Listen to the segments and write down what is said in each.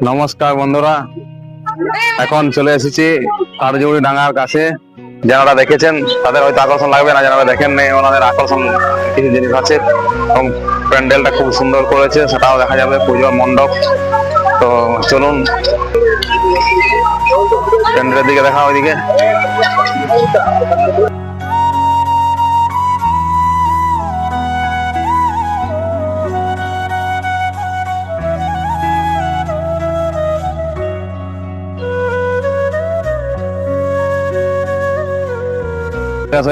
নমস্কার বন্ধুরা, এখন চলে এসেছি কারজুড়ি ডাঙ্গার কাছে। যারা দেখেছেন তাদের হয়তো আকর্ষণ লাগবে না, যারা দেখেন নেই ওনাদের আকর্ষণ কিছু জিনিস আছে এবং প্যান্ডেলটা খুব সুন্দর করেছে, সেটাও দেখা যাবে। পুজোর মণ্ডপ। তো চলুন প্যান্ডেলের দিকে দেখা, ওইদিকে।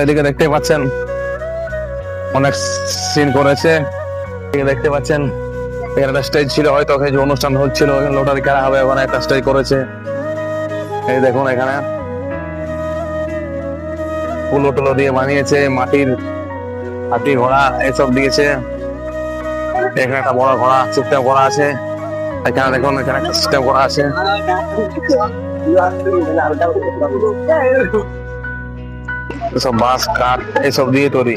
এদিকে দেখতে পাচ্ছেন অনেক সিন করেছে। দেখতে পাচ্ছেন এখানে একটা স্টেজ ছিল, হয়তো যে অনুষ্ঠান হচ্ছিল লটারি খেলা হবে, ওখানে একটা স্টেজ করেছে। এই দেখুন এখানে ফুলো টুলো দিয়ে বানিয়েছে, মাটির হাতি ঘোড়া এইসব দিয়েছে। এখানে একটা বড় ঘোড়া সিস্টেম করা আছে। এখানে দেখুন এখানে একটা সিস্টেম করা আছে। সব বাঁশ কাঠ এইসব দিয়ে তৈরি,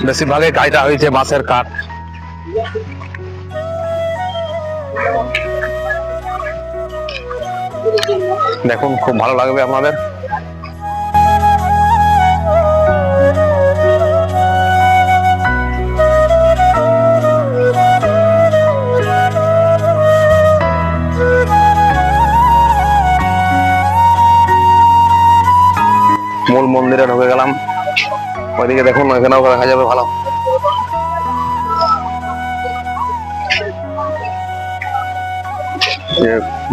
বেশিরভাগই কাজটা হয়েছে বাঁশের কাঠ। দেখুন খুব ভালো লাগবে আপনাদের। মূল মন্দিরে ঢুকে গেলাম, ওইদিকে দেখুন ওইখানেও দেখা যাবে ভালো।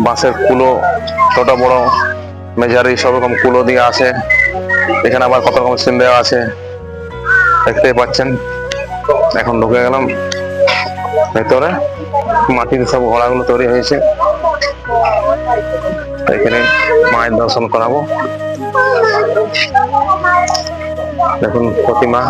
বাঁশের কুলো, ছোট বড় মেজারি সব রকম কুলো দিয়ে আছে। এখানে আবার কত রকম সিন দেওয়া আছে দেখতেই পাচ্ছেন। এখন ঢুকে গেলাম ভেতরে, মাটির সব ঘোড়াগুলো তৈরি হয়েছে। এখানে মায়ের দর্শন করাবো। দেখুন প্রতিমা।